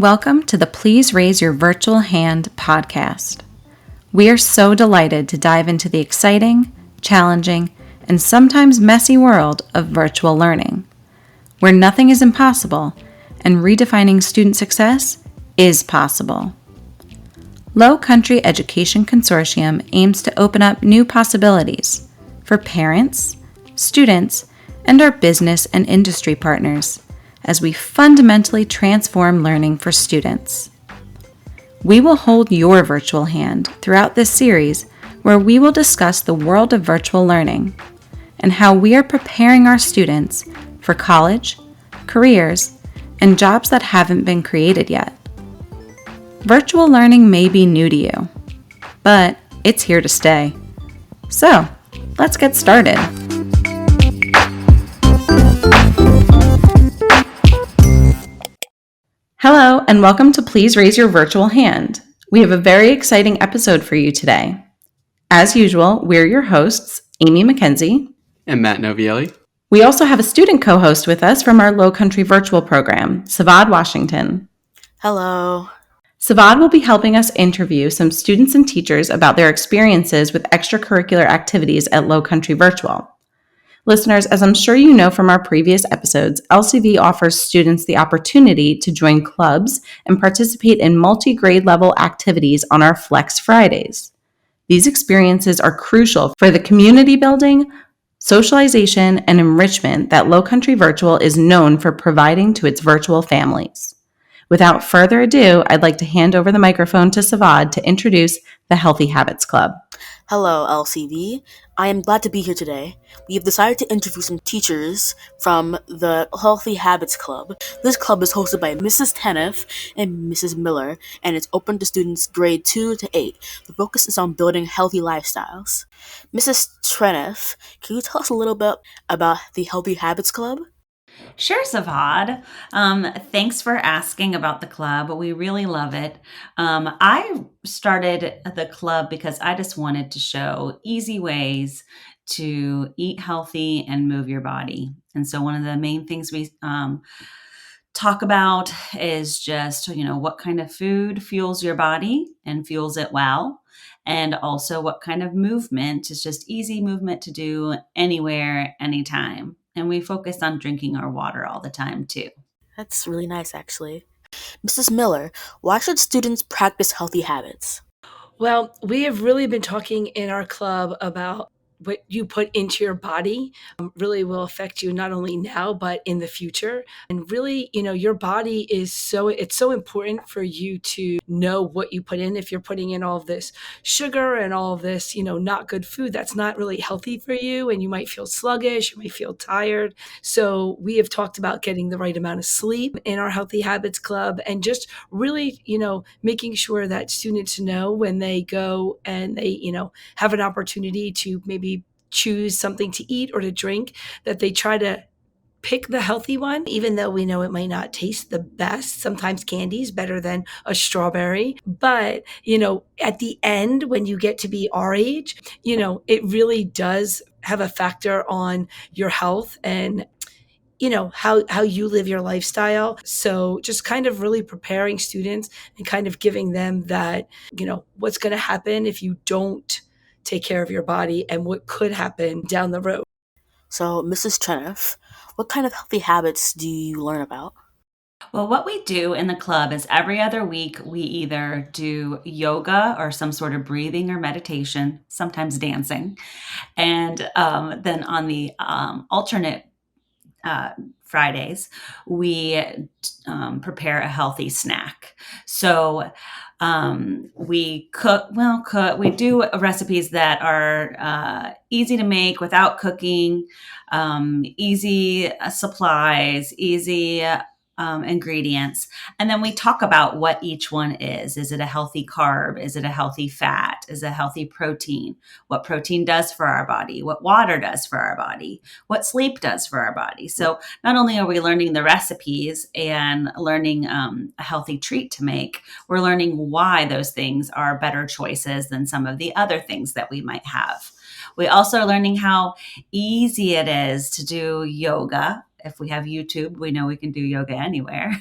Welcome to the Please Raise Your Virtual Hand podcast. We are so delighted to dive into the exciting, challenging, and sometimes messy world of virtual learning, where nothing is impossible and redefining student success is possible. Low Country Education Consortium aims to open up new possibilities for parents, students, and our business and industry partners as we fundamentally transform learning for students. We will hold your virtual hand throughout this series where we will discuss the world of virtual learning and how we are preparing our students for college, careers, and jobs that haven't been created yet. Virtual learning may be new to you, but it's here to stay. So, let's get started. Hello, and welcome to Please Raise Your Virtual Hand. We have a very exciting episode for you today. As usual, we're your hosts, Amy McKenzie and Matt Novielli. We also have a student co-host with us from our Low Country virtual program, Savad Washington. Hello. Savad will be helping us interview some students and teachers about their experiences with extracurricular activities at Low Country Virtual. Listeners, as I'm sure you know from our previous episodes, LCV offers students the opportunity to join clubs and participate in multi-grade level activities on our Flex Fridays. These experiences are crucial for the community building, socialization, and enrichment that Low Country Virtual is known for providing to its virtual families. Without further ado, I'd like to hand over the microphone to Savad to introduce the Healthy Habits Club. Hello, LCV. I am glad to be here today. We have decided to interview some teachers from the Healthy Habits Club. This club is hosted by Mrs. Teneff and Mrs. Miller, and it's open to students grade 2 to 8. The focus is on building healthy lifestyles. Mrs. Teneff, can you tell us a little bit about the Healthy Habits Club? Sure, Savad. Thanks for asking about the club. We really love it. I started the club because I just wanted to show easy ways to eat healthy and move your body. And so one of the main things we talk about is just, what kind of food fuels your body and fuels it well. And also what kind of movement is just easy movement to do anywhere, anytime. And we focus on drinking our water all the time, too. That's really nice, actually. Mrs. Miller, why should students practice healthy habits? Well, we have really been talking in our club about what you put into your body really will affect you not only now, but in the future. And really, your body it's so important for you to know what you put in. If you're putting in all of this sugar and all of this, not good food, that's not really healthy for you. And you might feel sluggish, you might feel tired. So we have talked about getting the right amount of sleep in our Healthy Habits Club and just really, making sure that students know when they go and they, have an opportunity to maybe choose something to eat or to drink, that they try to pick the healthy one, even though we know it might not taste the best. Sometimes candy is better than a strawberry. But, at the end, when you get to be our age, it really does have a factor on your health and how you live your lifestyle. So just kind of really preparing students and kind of giving them that, what's going to happen if you don't take care of your body and what could happen down the road. So, Mrs. Teneff, what kind of healthy habits do you learn about? Well, what we do in the club is every other week we either do yoga or some sort of breathing or meditation, sometimes dancing. And then on the alternate Fridays, we prepare a healthy snack. So we we do recipes that are easy to make without cooking, easy supplies, easy ingredients. And then we talk about what each one is. Is it a healthy carb? Is it a healthy fat? Is it a healthy protein? What protein does for our body? What water does for our body? What sleep does for our body? So not only are we learning the recipes and learning a healthy treat to make, we're learning why those things are better choices than some of the other things that we might have. We also are learning how easy it is to do yoga. If we have YouTube, we know we can do yoga anywhere.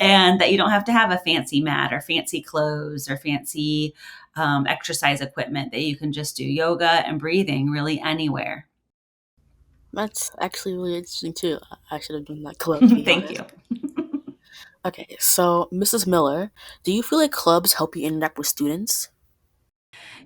and that you don't have to have a fancy mat or fancy clothes or fancy exercise equipment, that you can just do yoga and breathing really anywhere. That's actually really interesting too. I should have done that club, to be Thank honest. you. Okay, so Mrs. Miller, do you feel like clubs help you interact with students?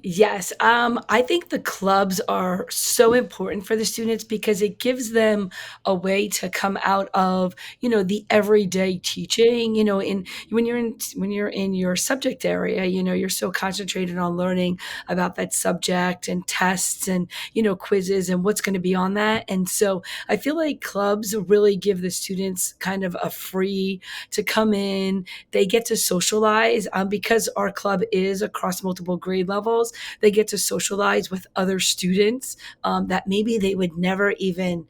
Yes, I think the clubs are so important for the students because it gives them a way to come out of, the everyday teaching, in when you're in your subject area, you're so concentrated on learning about that subject and tests and, quizzes and what's going to be on that. And so I feel like clubs really give the students kind of a free to come in. They get to socialize because our club is across multiple grade levels. They get to socialize with other students that maybe they would never even,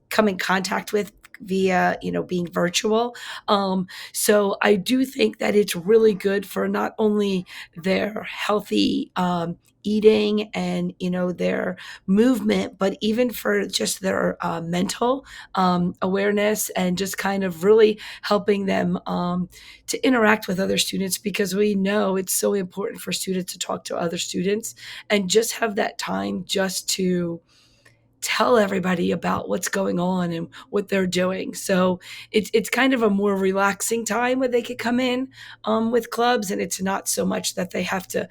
come in contact with via being virtual. So I do think that it's really good for not only their healthy eating and their movement, but even for just their mental awareness and just kind of really helping them to interact with other students, because we know it's so important for students to talk to other students and just have that time just to tell everybody about what's going on and what they're doing. So it's kind of a more relaxing time where they could come in with clubs, and it's not so much that they have to,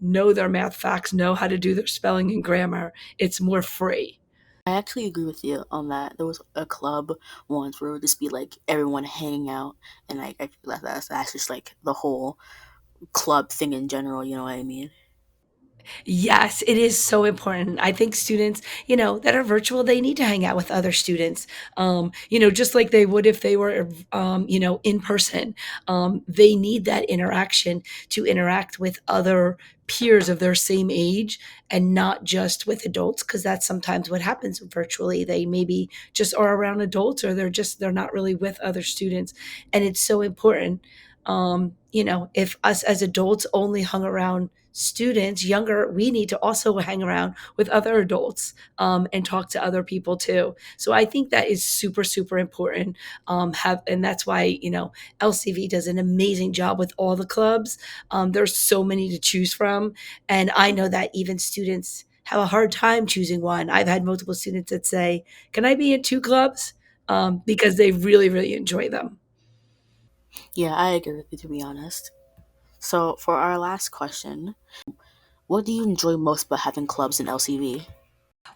know their math facts, know how to do their spelling and grammar. It's more free. I actually agree with you on that. There was a club once where it would just be like everyone hanging out, and like I feel like that's just like the whole club thing in general. You know what I mean? Yes, it is so important. I think students, that are virtual, they need to hang out with other students, just like they would if they were, in person. They need that interaction to interact with other peers of their same age and not just with adults, because that's sometimes what happens virtually. They maybe just are around adults, or they're not really with other students. And it's so important. If us as adults only hung around students younger, we need to also hang around with other adults and talk to other people too. So I think that is super super important. And that's why LCV does an amazing job with all the clubs. There's so many to choose from, and I know that even students have a hard time choosing one. I've had multiple students that say, "Can I be in two clubs?" Because they really really enjoy them. Yeah, I agree with you, to be honest. So for our last question, what do you enjoy most about having clubs in LCV?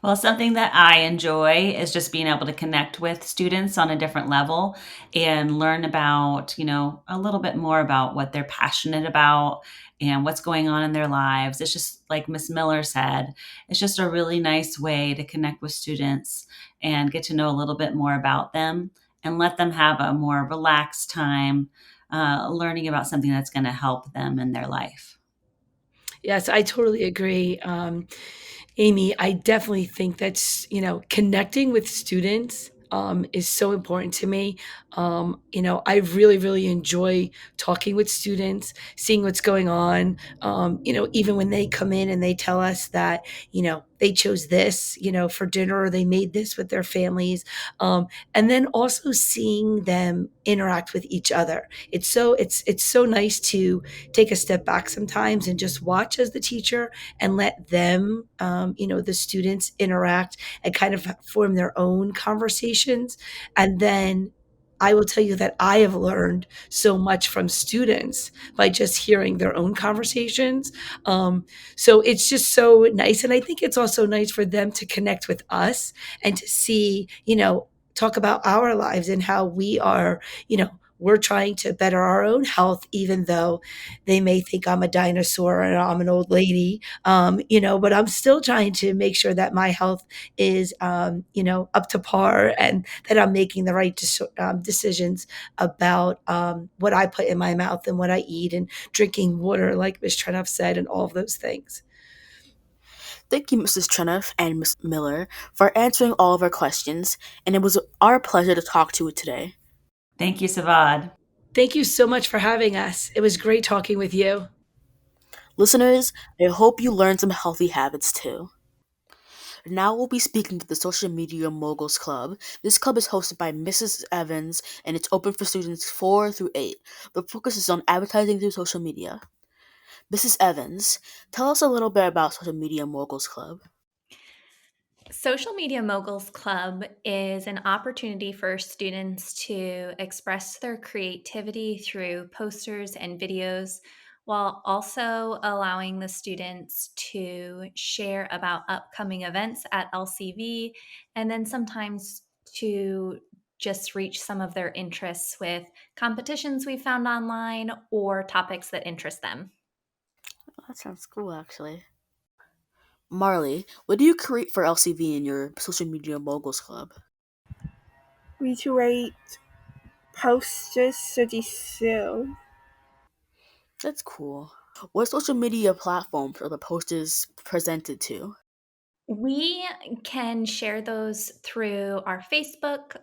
Well, something that I enjoy is just being able to connect with students on a different level and learn about, a little bit more about what they're passionate about and what's going on in their lives. It's just like Miss Miller said, it's just a really nice way to connect with students and get to know a little bit more about them and let them have a more relaxed time learning about something that's going to help them in their life. Yes, I totally agree. Amy, I definitely think that's, connecting with students is so important to me. I really, really enjoy talking with students, seeing what's going on. Even when they come in and they tell us that, they chose this, for dinner, or they made this with their families. And then also seeing them interact with each other. It's so nice to take a step back sometimes and just watch as the teacher and let them, the students interact and kind of form their own conversations. And then I will tell you that I have learned so much from students by just hearing their own conversations. So it's just so nice. And I think it's also nice for them to connect with us and to see, talk about our lives and how we are, we're trying to better our own health, even though they may think I'm a dinosaur and I'm an old lady, but I'm still trying to make sure that my health is, up to par, and that I'm making the right decisions about what I put in my mouth and what I eat and drinking water, like Ms. Trenoff said, and all of those things. Thank you, Mrs. Trenoff and Miss Miller, for answering all of our questions, and it was our pleasure to talk to you today. Thank you, Savad. Thank you so much for having us. It was great talking with you. Listeners, I hope you learned some healthy habits too. Now we'll be speaking to the Social Media Moguls Club. This club is hosted by Mrs. Evans and it's open for students 4 through 8. The focus is on advertising through social media. Mrs. Evans, tell us a little bit about Social Media Moguls Club. Social Media Moguls Club is an opportunity for students to express their creativity through posters and videos, while also allowing the students to share about upcoming events at LCV, and then sometimes to just reach some of their interests with competitions we found online or topics that interest them. That sounds cool, actually. Marley, what do you create for LCV in your Social Media Moguls Club? We create posters to be sold. That's cool. What social media platforms are the posters presented to? We can share those through our Facebook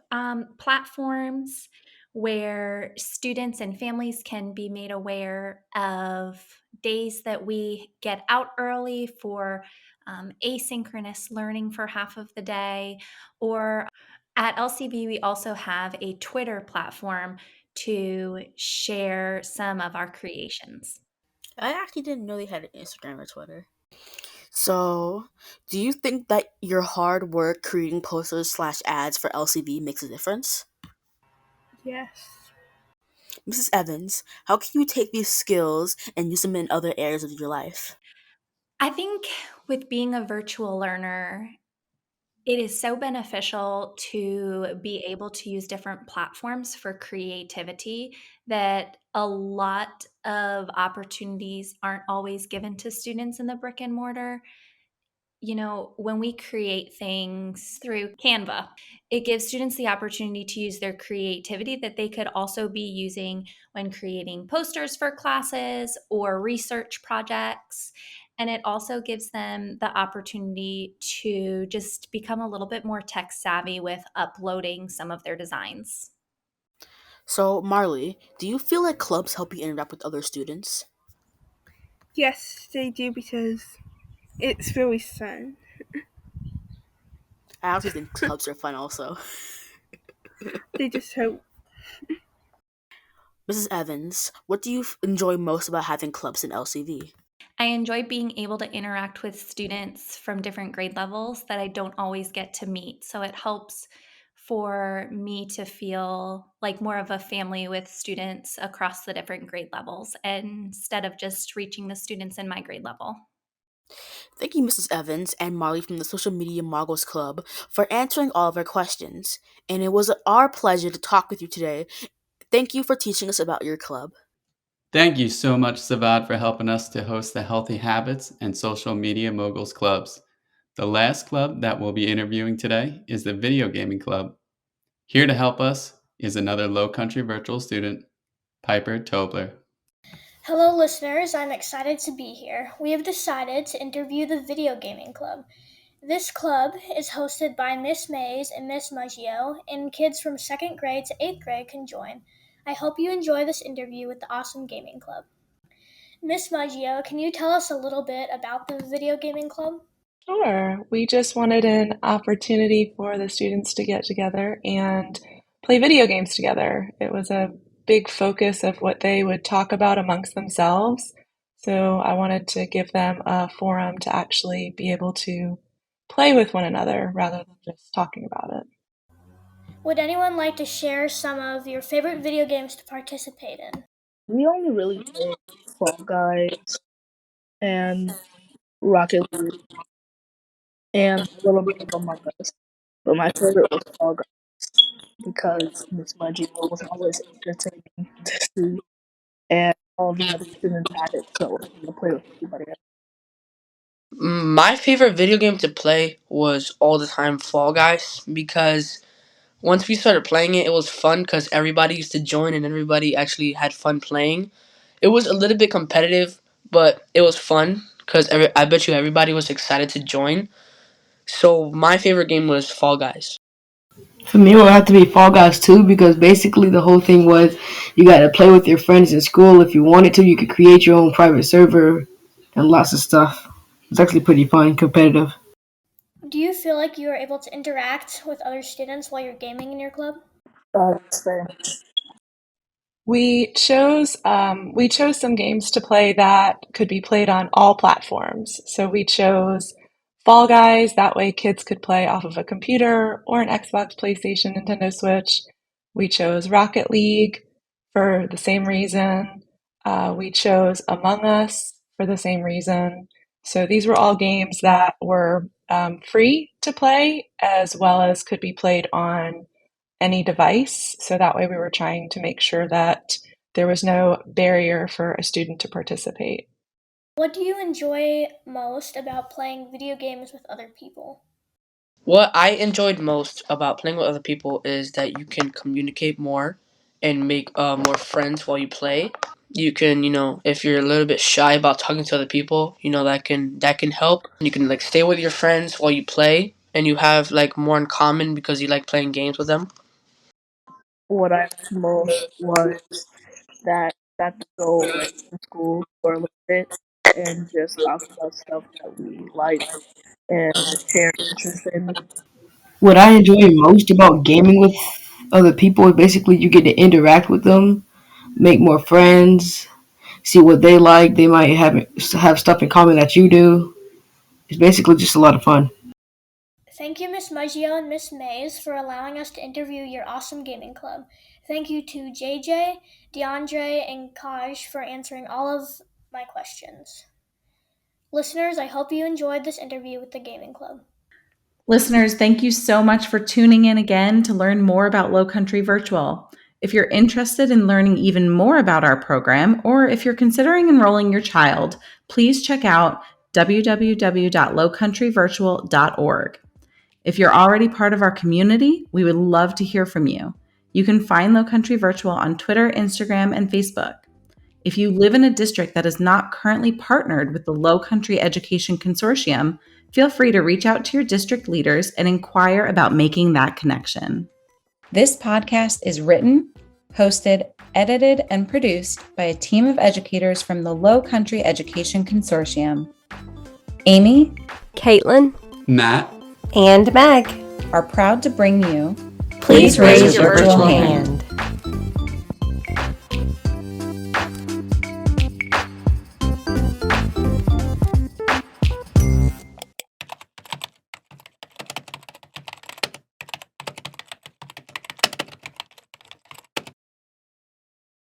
platforms where students and families can be made aware of days that we get out early for asynchronous learning for half of the day. Or at LCV, we also have a Twitter platform to share some of our creations. I actually didn't know they had an Instagram or Twitter. So, do you think that your hard work creating posters/ads for LCV makes a difference? Yes. Mrs. Evans, how can you take these skills and use them in other areas of your life? I think with being a virtual learner, it is so beneficial to be able to use different platforms for creativity that a lot of opportunities aren't always given to students in the brick and mortar. You know, when we create things through Canva, it gives students the opportunity to use their creativity that they could also be using when creating posters for classes or research projects. And it also gives them the opportunity to just become a little bit more tech savvy with uploading some of their designs. So, Marley, do you feel like clubs help you interact with other students? Yes, they do because it's really fun. I actually think clubs are fun also. They just hope. Mrs. Evans, what do you enjoy most about having clubs in LCV? I enjoy being able to interact with students from different grade levels that I don't always get to meet. So it helps for me to feel like more of a family with students across the different grade levels instead of just reaching the students in my grade level. Thank you, Mrs. Evans and Marley from the Social Media Moguls Club, for answering all of our questions. And it was our pleasure to talk with you today. Thank you for teaching us about your club. Thank you so much, Savad, for helping us to host the Healthy Habits and Social Media Moguls Clubs. The last club that we'll be interviewing today is the Video Gaming Club. Here to help us is another Low Country virtual student, Piper Tobler. Hello, listeners. I'm excited to be here. We have decided to interview the Video Gaming Club. This club is hosted by Miss Mays and Miss Maggio, and kids from 2nd grade to 8th grade can join. I hope you enjoy this interview with the awesome gaming club. Miss Maggio, can you tell us a little bit about the Video Gaming Club? Sure. We just wanted an opportunity for the students to get together and play video games together. It was a big focus of what they would talk about amongst themselves. So I wanted to give them a forum to actually be able to play with one another rather than just talking about it. Would anyone like to share some of your favorite video games to participate in? We only really play Fall Guys and Rocket League and a little bit of Among Us. But my favorite was Fall Guys because Miss Mudgy was always entertaining to see, and all the other students had it, so I wanted to play with everybody else. My favorite video game to play was all the time Fall Guys because once we started playing it, it was fun because everybody used to join and everybody actually had fun playing. It was a little bit competitive, but it was fun because I bet you everybody was excited to join. So my favorite game was Fall Guys. For me, it would have to be Fall Guys too, because basically the whole thing was you got to play with your friends in school. If you wanted to, you could create your own private server and lots of stuff. It's actually pretty fun, competitive. Do you feel like you are able to interact with other students while you're gaming in your club? That's fair. We chose some games to play that could be played on all platforms. So we chose Fall Guys, that way kids could play off of a computer or an Xbox, PlayStation, Nintendo Switch. We chose Rocket League for the same reason. We chose Among Us for the same reason. So these were all games that were free to play as well as could be played on any device. So that way we were trying to make sure that there was no barrier for a student to participate. What do you enjoy most about playing video games with other people? What I enjoyed most about playing with other people is that you can communicate more and make more friends while you play. You can, if you're a little bit shy about talking to other people, that can help. You can like stay with your friends while you play, and you have like more in common because you like playing games with them. What I liked most was that I got to go like to school for a little bit and just talk about stuff that we like and share interest in. What I enjoy most about gaming with other people is basically you get to interact with them, make more friends, see what they like. They might have stuff in common that you do. It's basically just a lot of fun. Thank you, Miss Maggio and Miss Mays, for allowing us to interview your awesome gaming club. Thank you to JJ, DeAndre, and Kaj for answering all of my questions. Listeners, I hope you enjoyed this interview with the gaming club. Listeners, thank you so much for tuning in again to learn more about Low Country Virtual. If you're interested in learning even more about our program, or if you're considering enrolling your child, please check out www.lowcountryvirtual.org. If you're already part of our community, we would love to hear from you. You can find Low Country Virtual on Twitter, Instagram, and Facebook. If you live in a district that is not currently partnered with the Low Country Education Consortium, feel free to reach out to your district leaders and inquire about making that connection. This podcast is written, hosted, edited, and produced by a team of educators from the Low Country Education Consortium. Amy, Caitlin, Matt, and Meg are proud to bring you Please Raise Your Virtual Hand.